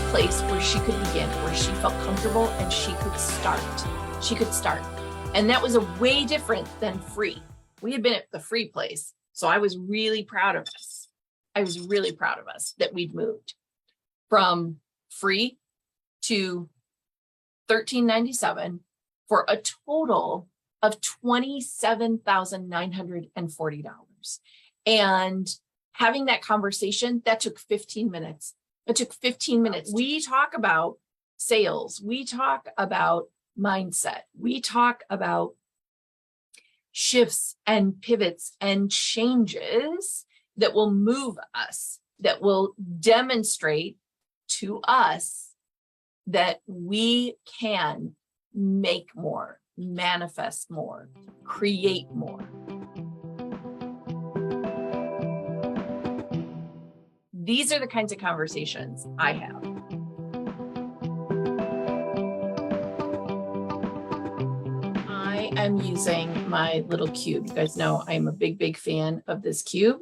place where she could begin, where she felt comfortable and she could start. She could start. And that was a way different than free. We had been at the free place. So I was really proud of us. I was really proud of us that we'd moved from free to $13.97 for a total of $27,940. And having that conversation, that took 15 minutes. It took 15 minutes. We talk about sales. We talk about mindset. We talk about shifts and pivots and changes that will move us, that will demonstrate to us that we can make more, manifest more, create more. These are the kinds of conversations I have. I am using my little cube. You guys know I'm a big, big fan of this cube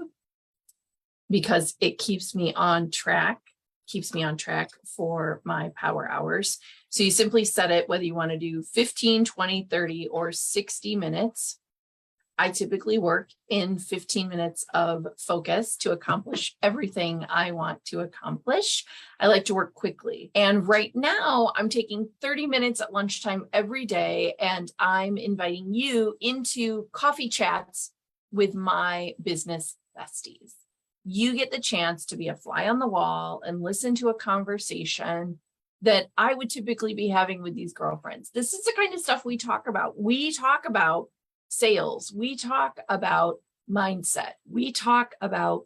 because it keeps me on track for my power hours. So you simply set it, whether you want to do 15, 20, 30, or 60 minutes. I typically work in 15 minutes of focus to accomplish everything I want to accomplish. I like to work quickly. And right now I'm taking 30 minutes at lunchtime every day, and I'm inviting you into coffee chats with my business besties. You get the chance to be a fly on the wall and listen to a conversation that I would typically be having with these girlfriends. This is the kind of stuff we talk about. We talk about sales. We talk about mindset. We talk about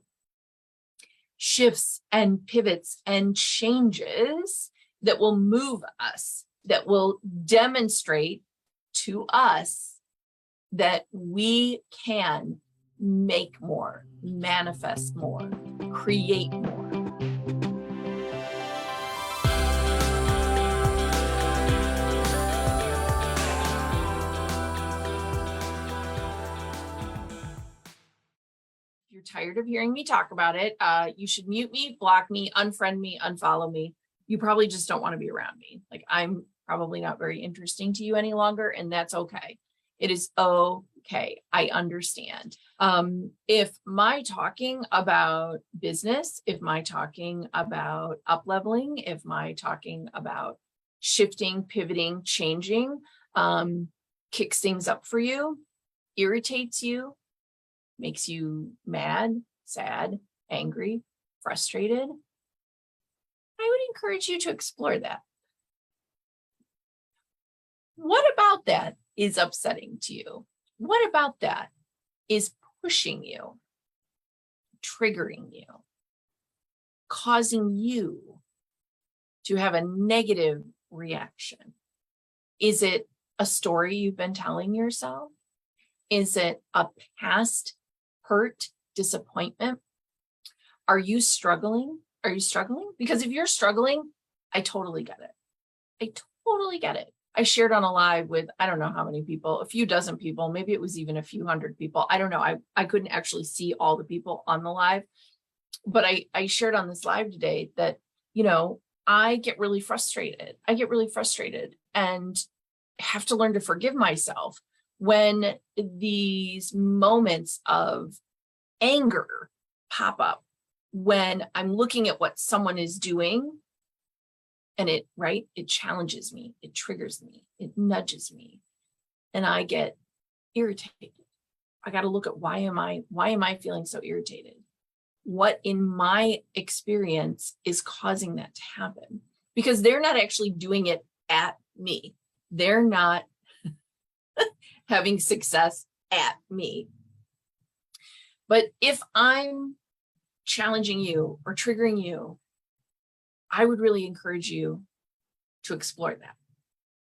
shifts and pivots and changes that will move us, that will demonstrate to us that we can make more, manifest more, create more. If you're tired of hearing me talk about it, you should mute me, block me, unfriend me, unfollow me. You probably just don't want to be around me. Like, I'm probably not very interesting to you any longer, and that's okay. It is okay. I understand. If my talking about business, if my talking about up-leveling, if my talking about shifting, pivoting, changing, kicks things up for you, irritates you, makes you mad, sad, angry, frustrated, I would encourage you to explore that. What about that is upsetting to you? What about that is pushing you, triggering you, causing you to have a negative reaction? Is it a story you've been telling yourself? Is it a past hurt, disappointment? Are you struggling? Are you struggling? Because if you're struggling, I totally get it. I totally get it. I shared on a live with, I don't know how many people, a few dozen people, maybe it was even a few hundred people. I don't know. I couldn't actually see all the people on the live, but I shared on this live today that, I get really frustrated. And have to learn to forgive myself when these moments of anger pop up, when I'm looking at what someone is doing and it challenges me, it triggers me, it nudges me, and I get irritated. I got to look at why am I feeling so irritated? What in my experience is causing that to happen? Because they're not actually doing it at me. They're not having success at me. But if I'm challenging you or triggering you, I would really encourage you to explore that.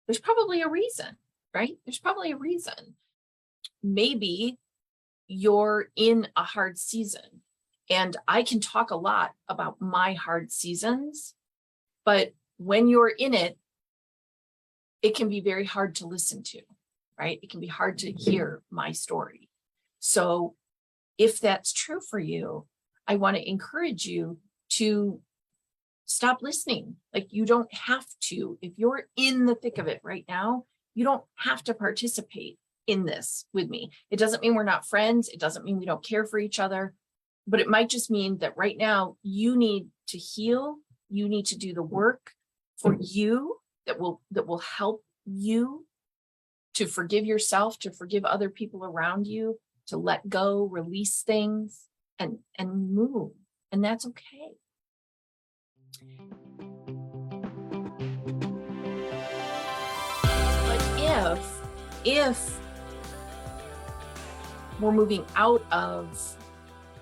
There's probably a reason, right? There's probably a reason. Maybe you're in a hard season, and I can talk a lot about my hard seasons, but when you're in it, it can be very hard to listen to, right? It can be hard to hear my story. So if that's true for you, I want to encourage you to stop listening. Like, you don't have to. If you're in the thick of it right now, you don't have to participate in this with me. It doesn't mean we're not friends. It doesn't mean we don't care for each other, but it might just mean that right now you need to heal. You need to do the work for you that will help you to forgive yourself, to forgive other people around you, to let go, release things, and move. And that's okay. But if we're moving out of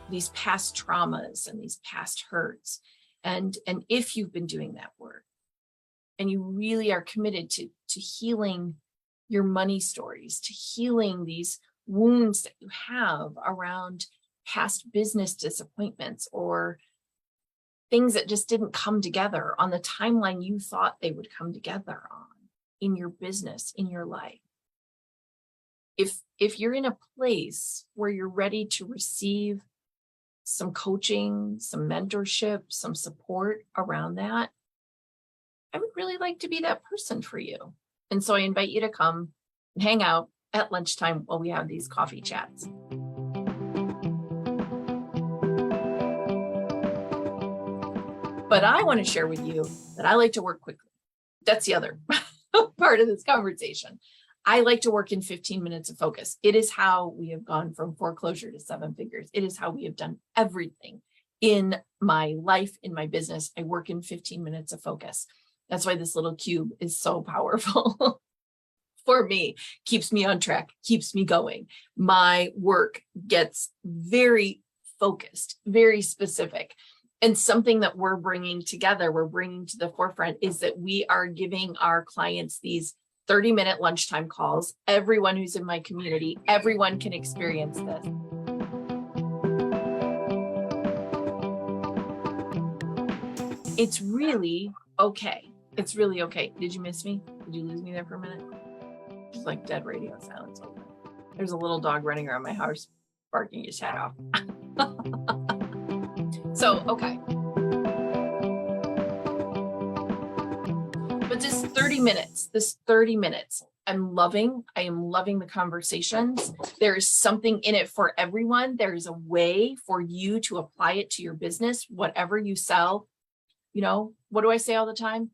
these past traumas and these past hurts, and if you've been doing that work and you really are committed to healing your money stories, to healing these wounds that you have around past business disappointments or things that just didn't come together on the timeline you thought they would come together on in your business, in your life. If you're in a place where you're ready to receive some coaching, some mentorship, some support around that, I would really like to be that person for you. And so I invite you to come and hang out at lunchtime while we have these coffee chats. But I want to share with you that I like to work quickly. That's the other part of this conversation. I like to work in 15 minutes of focus. It is how we have gone from foreclosure to 7 figures. It is how we have done everything in my life, in my business. I work in 15 minutes of focus. That's why this little cube is so powerful for me, keeps me on track, keeps me going. My work gets very focused, very specific. And something that we're bringing together, we're bringing to the forefront is that we are giving our clients these 30-minute lunchtime calls. Everyone who's in my community, everyone can experience this. It's really okay. It's really okay. Did you miss me? Did you lose me there for a minute? It's like dead radio silence. There's a little dog running around my house, barking his head off. So, okay. But this 30 minutes, I am loving the conversations. There is something in it for everyone. There is a way for you to apply it to your business, whatever you sell. You know, what do I say all the time?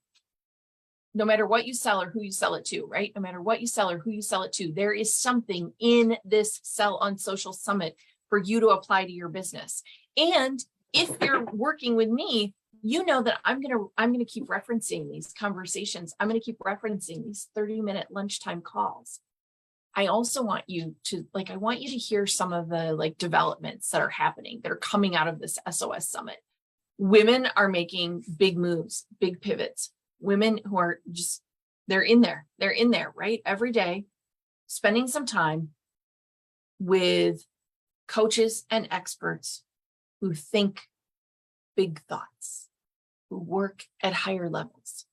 No matter what you sell or who you sell it to, right? No matter what you sell or who you sell it to, there is something in this Sell on Social Summit for you to apply to your business. And if you're working with me, you know that I'm gonna keep referencing these conversations. I'm gonna keep referencing these 30-minute lunchtime calls. I also want you to I want you to hear some of the developments that are happening, that are coming out of this SOS Summit. Women are making big moves, big pivots. Women who are they're in there, right? Every day, spending some time with coaches and experts who think big thoughts, who work at higher levels,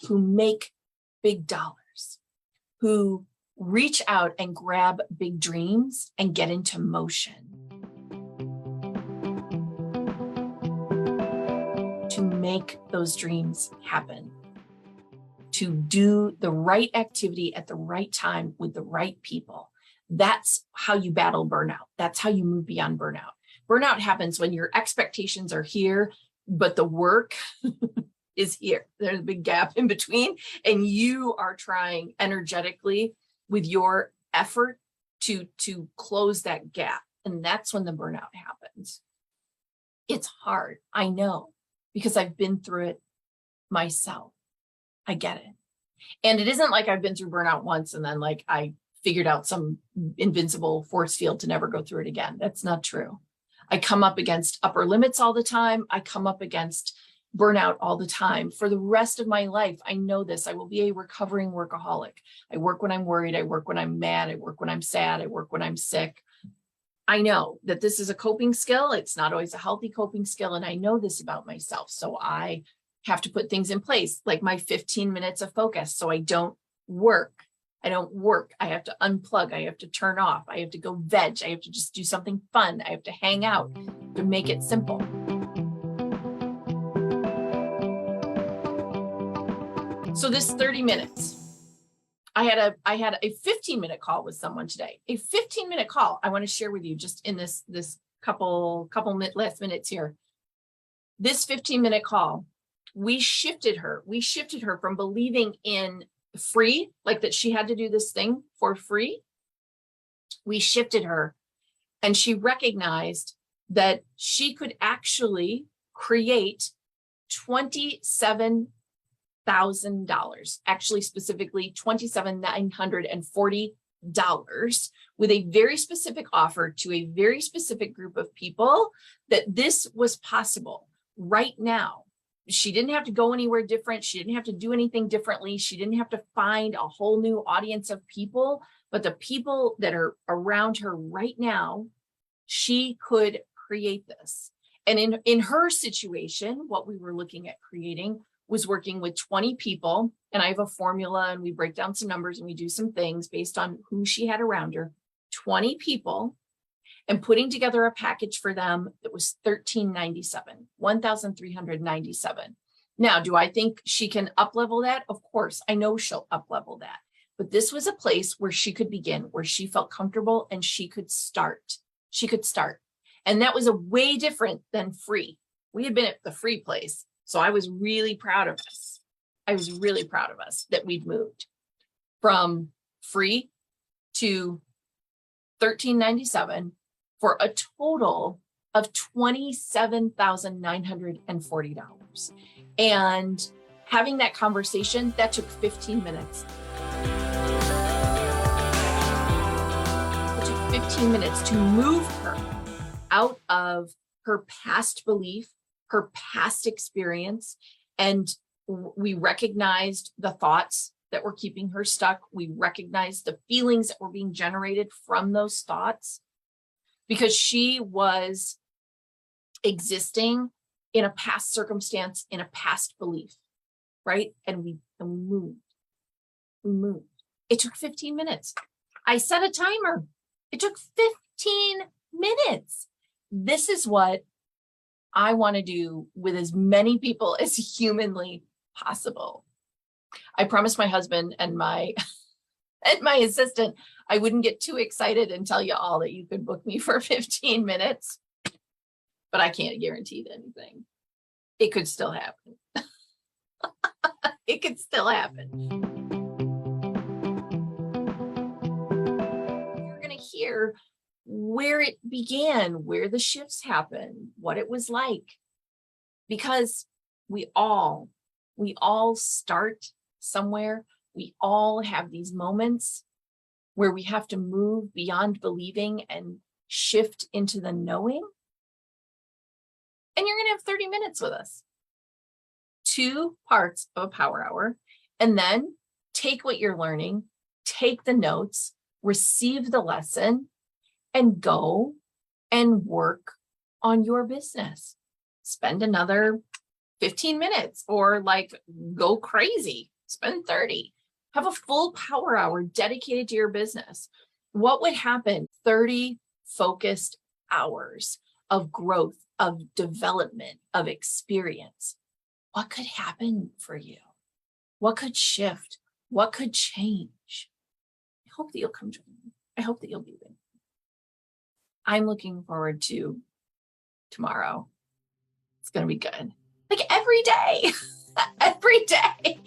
who make big dollars, who reach out and grab big dreams and get into motion. To make those dreams happen. To do the right activity at the right time with the right people. That's how you battle burnout. That's how you move beyond burnout. Burnout happens when your expectations are here, but the work is here. There's a big gap in between, and you are trying energetically with your effort to close that gap. And that's when the burnout happens. It's hard, I know, because I've been through it myself. I get it. And it isn't like I've been through burnout once and then I figured out some invincible force field to never go through it again. That's not true. I come up against upper limits all the time. I come up against burnout all the time. For the rest of my life, I know this. I will be a recovering workaholic. I work when I'm worried. I work when I'm mad. I work when I'm sad. I work when I'm sick. I know that this is a coping skill. It's not always a healthy coping skill. And I know this about myself. So I have to put things in place, like my 15 minutes of focus. So I don't work. I have to unplug. I have to turn off. I have to go veg. I have to just do something fun. I have to hang out, to make it simple. So this 30 minutes, I had a 15-minute call with someone today, a 15-minute call. I want to share with you just in this couple last minutes here. This 15-minute call, we shifted her from believing in free, like that she had to do this thing for free. We shifted her, and she recognized that she could actually create $27,000, actually specifically $27,940, with a very specific offer to a very specific group of people, that this was possible right now. She didn't have to go anywhere different. She didn't have to do anything differently. She didn't have to find a whole new audience of people, but the people that are around her right now, she could create this. And in her situation, what we were looking at creating was working with 20 people. And I have a formula, and we break down some numbers and we do some things based on who she had around her. 20 people, and putting together a package for them that was $1,397. Now, do I think she can up-level that? Of course, I know she'll up-level that. But this was a place where she could begin, where she felt comfortable, and she could start. She could start. And that was a way different than free. We had been at the free place. So I was really proud of us. I was really proud of us that we'd moved from free to $1,397 for a total of $27,940. And having that conversation, that took 15 minutes. It took 15 minutes to move her out of her past belief, her past experience. And we recognized the thoughts that were keeping her stuck. We recognized the feelings that were being generated from those thoughts, because she was existing in a past circumstance, in a past belief, right? And we moved. We moved. It took 15 minutes. I set a timer. It took 15 minutes. This is what I want to do with as many people as humanly possible. I promised my husband and my assistant I wouldn't get too excited and tell you all that you could book me for 15 minutes, but I can't guarantee anything. It could still happen. It could still happen. You're going to hear where it began, where the shifts happened, what it was like, because we all start somewhere. We all have these moments where we have to move beyond believing and shift into the knowing. And you're going to have 30 minutes with us, 2 parts of a power hour, and then take what you're learning, take the notes, receive the lesson, and go and work on your business. Spend another 15 minutes, or like go crazy, spend 30. Have a full power hour dedicated to your business. What would happen? 30 focused hours of growth, of development, of experience. What could happen for you? What could shift? What could change? I hope that you'll come join me. I hope that you'll be there. I'm looking forward to tomorrow. It's going to be good. Like every day, every day.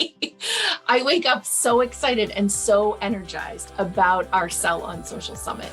I wake up so excited and so energized about our Sell on Social Summit.